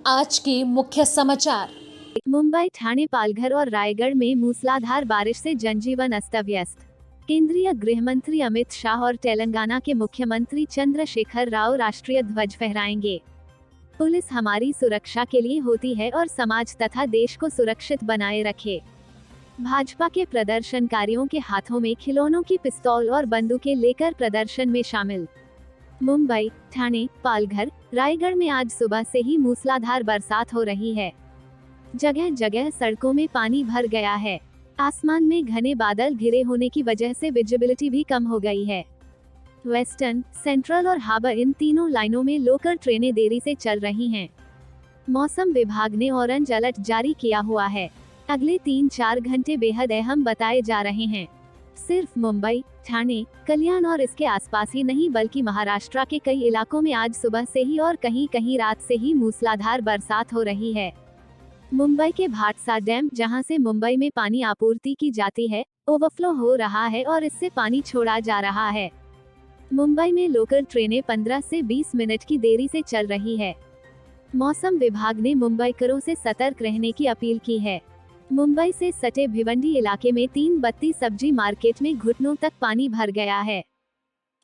आज के मुख्य समाचार। मुंबई, ठाणे, पालघर और रायगढ़ में मूसलाधार बारिश से जनजीवन अस्त व्यस्त। केंद्रीय गृह मंत्री अमित शाह और तेलंगाना के मुख्यमंत्री चंद्रशेखर राव राष्ट्रीय ध्वज फहराएंगे। पुलिस हमारी सुरक्षा के लिए होती है और समाज तथा देश को सुरक्षित बनाए रखे। भाजपा के प्रदर्शनकारियों के हाथों में खिलौनों की पिस्तौल और बंदूकें लेकर प्रदर्शन में शामिल। मुंबई, ठाणे, पालघर, रायगढ़ में आज सुबह से ही मूसलाधार बरसात हो रही है। जगह जगह सड़कों में पानी भर गया है। आसमान में घने बादल घिरे होने की वजह से विजिबिलिटी भी कम हो गई है। वेस्टर्न, सेंट्रल और हार्बर इन तीनों लाइनों में लोकल ट्रेनें देरी से चल रही हैं। मौसम विभाग ने ऑरेंज अलर्ट जारी किया हुआ है। अगले 3-4 घंटे बेहद अहम बताए जा रहे हैं। सिर्फ मुंबई, ठाणे, कल्याण और इसके आसपास ही नहीं बल्कि महाराष्ट्र के कई इलाकों में आज सुबह से ही और कहीं कहीं रात से ही मूसलाधार बरसात हो रही है। मुंबई के भाटसा डैम, जहां से मुंबई में पानी आपूर्ति की जाती है, ओवरफ्लो हो रहा है और इससे पानी छोड़ा जा रहा है। मुंबई में लोकल ट्रेनें 15 से 20 मिनट की देरी से चल रही है। मौसम विभाग ने मुंबईकरों से सतर्क रहने की अपील की है। मुंबई से सटे भिवंडी इलाके में 332 सब्जी मार्केट में घुटनों तक पानी भर गया है।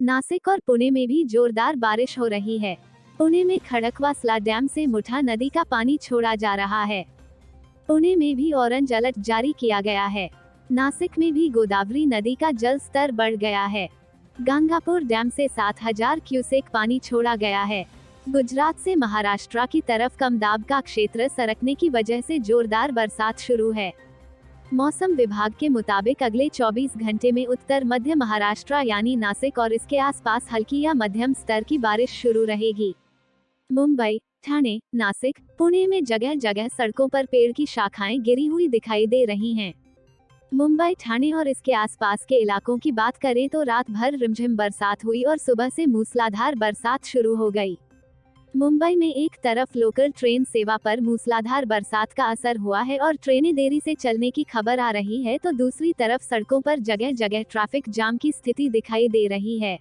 नासिक और पुणे में भी जोरदार बारिश हो रही है। पुणे में खड़कवासला डैम से मुठा नदी का पानी छोड़ा जा रहा है। पुणे में भी ऑरेंज अलर्ट जारी किया गया है। नासिक में भी गोदावरी नदी का जल स्तर बढ़ गया है। गंगापुर डैम से 7000 क्यूसेक पानी छोड़ा गया है। गुजरात से महाराष्ट्र की तरफ कम दाब का क्षेत्र सरकने की वजह से जोरदार बरसात शुरू है। मौसम विभाग के मुताबिक अगले 24 घंटे में उत्तर मध्य महाराष्ट्र यानी नासिक और इसके आसपास हल्की या मध्यम स्तर की बारिश शुरू रहेगी। मुंबई, ठाणे, नासिक, पुणे में जगह जगह सड़कों पर पेड़ की शाखाएं गिरी हुई दिखाई दे रही हैं। मुंबई, ठाणे और इसके आसपास के इलाकों की बात करें तो रात भर रिमझिम बरसात हुई और सुबह से मूसलाधार बरसात शुरू हो गई। मुंबई में एक तरफ लोकल ट्रेन सेवा पर मूसलाधार बरसात का असर हुआ है और ट्रेनें देरी से चलने की खबर आ रही है, तो दूसरी तरफ सड़कों पर जगह जगह ट्रैफिक जाम की स्थिति दिखाई दे रही है।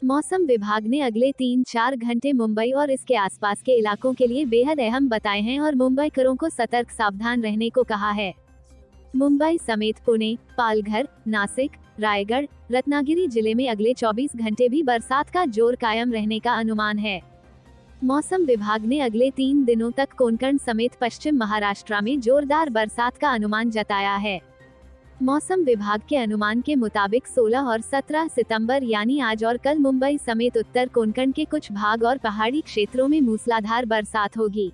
मौसम विभाग ने अगले 3-4 घंटे मुंबई और इसके आसपास के इलाकों के लिए बेहद अहम बताए हैं और मुंबईकरों को सतर्क सावधान रहने को कहा है। मुंबई समेत पुणे, पालघर, नासिक, रायगढ़, रत्नागिरी जिले में अगले 24 घंटे भी बरसात का जोर कायम रहने का अनुमान है। मौसम विभाग ने अगले 3 दिनों तक कोंकण समेत पश्चिम महाराष्ट्र में जोरदार बरसात का अनुमान जताया है। मौसम विभाग के अनुमान के मुताबिक 16 और 17 सितंबर यानी आज और कल मुंबई समेत उत्तर कोंकण के कुछ भाग और पहाड़ी क्षेत्रों में मूसलाधार बरसात होगी।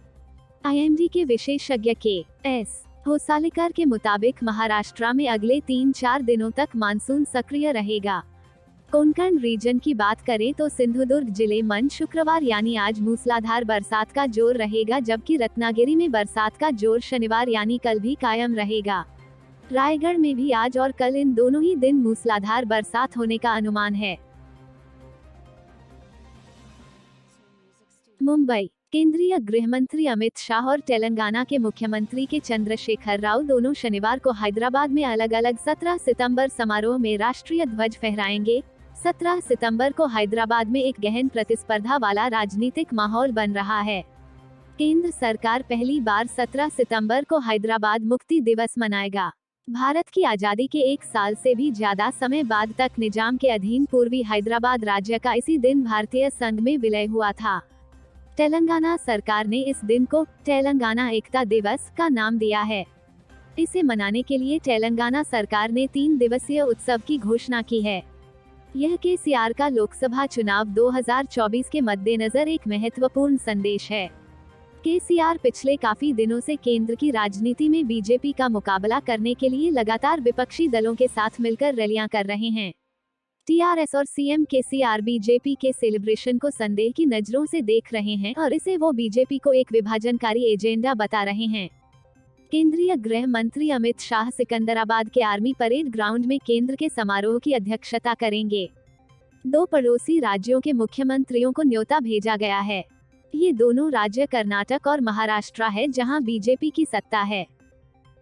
आईएमडी के विशेषज्ञ के.एस. होसालीकर के मुताबिक महाराष्ट्र में अगले 3-4 दिनों तक मानसून सक्रिय रहेगा। कोंकण रीजन की बात करें तो सिंधुदुर्ग जिले में शुक्रवार यानी आज मूसलाधार बरसात का जोर रहेगा, जबकि रत्नागिरी में बरसात का जोर शनिवार यानी कल भी कायम रहेगा। रायगढ़ में भी आज और कल इन दोनों ही दिन मूसलाधार बरसात होने का अनुमान है। मुंबई, केंद्रीय गृह मंत्री अमित शाह और तेलंगाना के मुख्यमंत्री के चंद्रशेखर राव दोनों शनिवार को हैदराबाद में अलग अलग 17 सितंबर समारोह में राष्ट्रीय ध्वज फहराएंगे। 17 सितंबर को हैदराबाद में एक गहन प्रतिस्पर्धा वाला राजनीतिक माहौल बन रहा है। केंद्र सरकार पहली बार 17 सितंबर को हैदराबाद मुक्ति दिवस मनाएगा। भारत की आजादी के 1 साल से भी ज्यादा समय बाद तक निजाम के अधीन पूर्वी हैदराबाद राज्य का इसी दिन भारतीय संघ में विलय हुआ था। तेलंगाना सरकार ने इस दिन को तेलंगाना एकता दिवस का नाम दिया है। इसे मनाने के लिए तेलंगाना सरकार ने 3 दिवसीय उत्सव की घोषणा की है। यह केसीआर का लोकसभा चुनाव 2024 के मद्देनजर एक महत्वपूर्ण संदेश है। केसीआर पिछले काफी दिनों से केंद्र की राजनीति में बीजेपी का मुकाबला करने के लिए लगातार विपक्षी दलों के साथ मिलकर रैलियां कर रहे हैं। टीआरएस और सीएम केसीआर बीजेपी के सेलिब्रेशन को संदेह की नजरों से देख रहे हैं और इसे वो बीजेपी को एक विभाजनकारी एजेंडा बता रहे हैं। केंद्रीय गृह मंत्री अमित शाह सिकंदराबाद के आर्मी परेड ग्राउंड में केंद्र के समारोह की अध्यक्षता करेंगे। 2 पड़ोसी राज्यों के मुख्यमंत्रियों को न्योता भेजा गया है। ये दोनों राज्य कर्नाटक और महाराष्ट्र है, जहां बीजेपी की सत्ता है।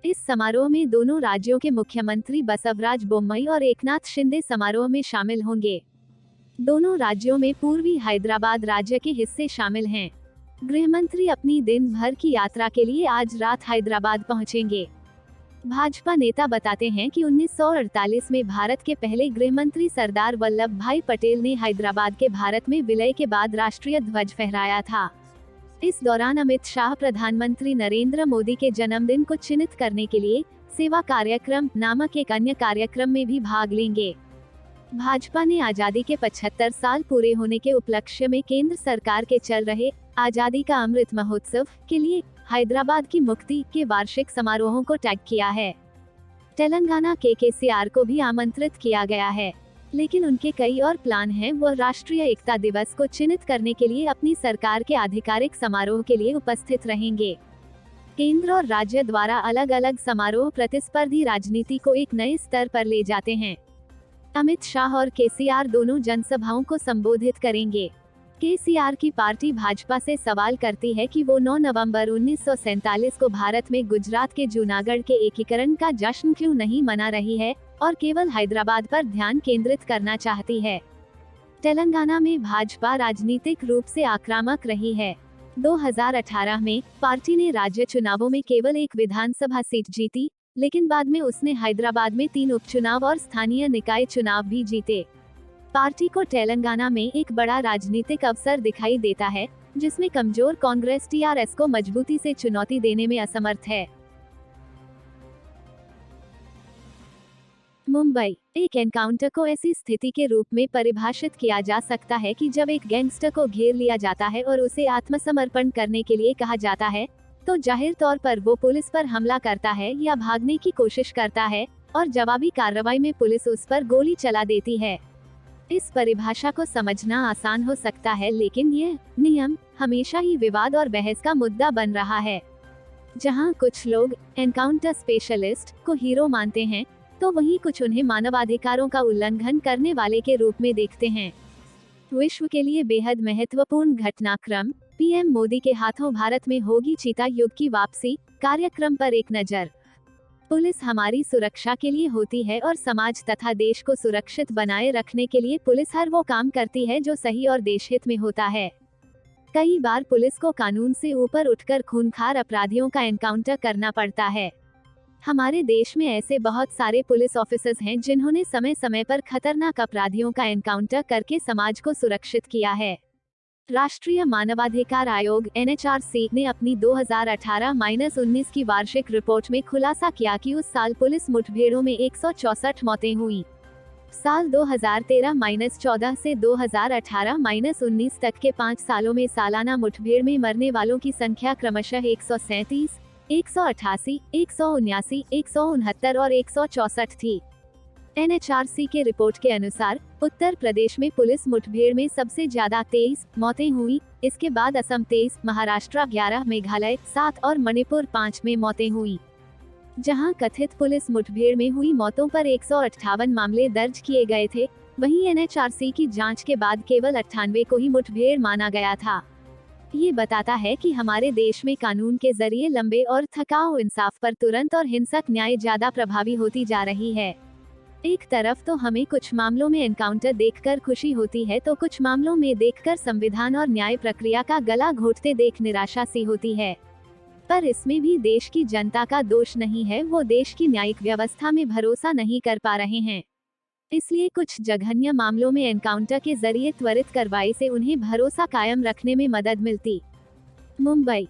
इस समारोह में दोनों राज्यों के मुख्यमंत्री बसवराज बोम्मई और एकनाथ शिंदे समारोह में शामिल होंगे। दोनों राज्यों में पूर्वी हैदराबाद राज्य के हिस्से शामिल हैं। गृह मंत्री अपनी दिन भर की यात्रा के लिए आज रात हैदराबाद पहुंचेंगे। भाजपा नेता बताते हैं कि 1948 में भारत के पहले गृह मंत्री सरदार वल्लभ भाई पटेल ने हैदराबाद के भारत में विलय के बाद राष्ट्रीय ध्वज फहराया था। इस दौरान अमित शाह प्रधानमंत्री नरेंद्र मोदी के जन्मदिन को चिन्हित करने के लिए सेवा कार्यक्रम नामक एक अन्य कार्यक्रम में भी भाग लेंगे। भाजपा ने आजादी के 75 साल पूरे होने के उपलक्ष्य में केंद्र सरकार के चल रहे आजादी का अमृत महोत्सव के लिए हैदराबाद की मुक्ति के वार्षिक समारोहों को टैग किया है। तेलंगाना के केसीआर को भी आमंत्रित किया गया है, लेकिन उनके कई और प्लान हैं। वह राष्ट्रीय एकता दिवस को चिन्हित करने के लिए अपनी सरकार के आधिकारिक समारोह के लिए उपस्थित रहेंगे। केंद्र और राज्य द्वारा अलग अलग समारोह प्रतिस्पर्धी राजनीति को एक नए स्तर पर ले जाते हैं। अमित शाह और केसीआर दोनों जनसभाओं को संबोधित करेंगे। केसीआर की पार्टी भाजपा से सवाल करती है कि वो 9 नवंबर 1947 को भारत में गुजरात के जूनागढ़ के एकीकरण का जश्न क्यों नहीं मना रही है और केवल हैदराबाद पर ध्यान केंद्रित करना चाहती है। तेलंगाना में भाजपा राजनीतिक रूप से आक्रामक रही है। 2018 में पार्टी ने राज्य चुनावों में केवल एक विधानसभा सीट जीती, लेकिन बाद में उसने हैदराबाद में 3 उपचुनाव और स्थानीय निकाय चुनाव भी जीते। पार्टी को तेलंगाना में एक बड़ा राजनीतिक अवसर दिखाई देता है, जिसमें कमजोर कांग्रेस टीआरएस को मजबूती से चुनौती देने में असमर्थ है। मुंबई, एक एनकाउंटर को ऐसी स्थिति के रूप में परिभाषित किया जा सकता है कि जब एक गैंगस्टर को घेर लिया जाता है और उसे आत्मसमर्पण करने के लिए कहा जाता है, तो जाहिर तौर पर वो पुलिस पर हमला करता है या भागने की कोशिश करता है और जवाबी कार्रवाई में पुलिस उस पर गोली चला देती है। इस परिभाषा को समझना आसान हो सकता है, लेकिन यह नियम हमेशा ही विवाद और बहस का मुद्दा बन रहा है। जहां कुछ लोग एनकाउंटर स्पेशलिस्ट को हीरो मानते हैं, तो वहीं कुछ उन्हें मानवाधिकारों का उल्लंघन करने वाले के रूप में देखते हैं। विश्व के लिए बेहद महत्वपूर्ण घटनाक्रम, पीएम मोदी के हाथों भारत में होगी चीता युग की वापसी कार्यक्रम पर एक नजर। पुलिस हमारी सुरक्षा के लिए होती है और समाज तथा देश को सुरक्षित बनाए रखने के लिए पुलिस हर वो काम करती है जो सही और देशहित में होता है। कई बार पुलिस को कानून से ऊपर उठकर खूंखार अपराधियों का एनकाउंटर करना पड़ता है। हमारे देश में ऐसे बहुत सारे पुलिस ऑफिसर्स हैं जिन्होंने समय समय पर खतरनाक अपराधियों का एनकाउंटर करके समाज को सुरक्षित किया है। राष्ट्रीय मानवाधिकार आयोग (NHRC) ने अपनी 2018-19 की वार्षिक रिपोर्ट में खुलासा किया कि उस साल पुलिस मुठभेड़ों में 164 मौतें हुई। साल 2013-14 से 2018-19 तक के 5 सालों में सालाना मुठभेड़ में मरने वालों की संख्या क्रमशः 137, 188, 179, 169 और 164 थी। NHRC के रिपोर्ट के अनुसार उत्तर प्रदेश में पुलिस मुठभेड़ में सबसे ज्यादा 23 मौतें हुई। इसके बाद असम 23, महाराष्ट्र 11, मेघालय 7 और मणिपुर 5 में मौतें हुई। जहां कथित पुलिस मुठभेड़ में हुई मौतों पर 158 मामले दर्ज किए गए थे, वहीं NHRC की जांच के बाद केवल 98 को ही मुठभेड़ माना गया था। ये बताता है कि हमारे देश में कानून के जरिए लंबे और थकाऊ इंसाफ पर तुरंत और हिंसक न्याय ज्यादा प्रभावी होती जा रही है। एक तरफ तो हमें कुछ मामलों में एनकाउंटर देखकर खुशी होती है, तो कुछ मामलों में देखकर संविधान और न्याय प्रक्रिया का गला घोटते देख निराशा सी होती है। पर इसमें भी देश की जनता का दोष नहीं है, वो देश की न्यायिक व्यवस्था में भरोसा नहीं कर पा रहे हैं। इसलिए कुछ जघन्य मामलों में एनकाउंटर के जरिए त्वरित कार्रवाई से उन्हें भरोसा कायम रखने में मदद मिलती। मुंबई,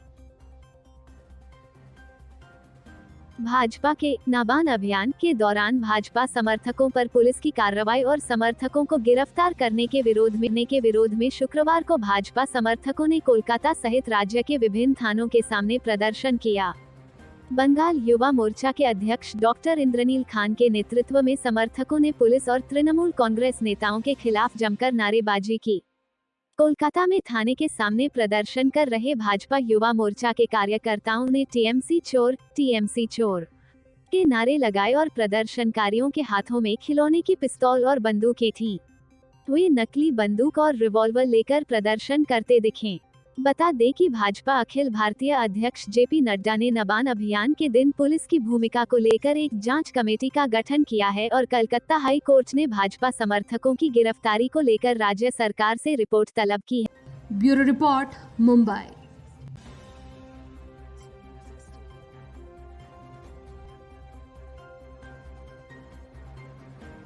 भाजपा के नाबान अभियान के दौरान भाजपा समर्थकों पर पुलिस की कार्रवाई और समर्थकों को गिरफ्तार करने के विरोध में शुक्रवार को भाजपा समर्थकों ने कोलकाता सहित राज्य के विभिन्न थानों के सामने प्रदर्शन किया। बंगाल युवा मोर्चा के अध्यक्ष डॉक्टर इंद्रनील खान के नेतृत्व में समर्थकों ने पुलिस और तृणमूल कांग्रेस नेताओं के खिलाफ जमकर नारेबाजी की। कोलकाता में थाने के सामने प्रदर्शन कर रहे भाजपा युवा मोर्चा के कार्यकर्ताओं ने टीएमसी चोर के नारे लगाए और प्रदर्शनकारियों के हाथों में खिलौने की पिस्तौल और बंदूकें थीं। वे नकली बंदूक और रिवॉल्वर लेकर प्रदर्शन करते दिखे। बता दें कि भाजपा अखिल भारतीय अध्यक्ष जेपी नड्डा ने नबान अभियान के दिन पुलिस की भूमिका को लेकर एक जांच कमेटी का गठन किया है और कलकत्ता हाई कोर्ट ने भाजपा समर्थकों की गिरफ्तारी को लेकर राज्य सरकार से रिपोर्ट तलब की है। Bureau report, Mumbai.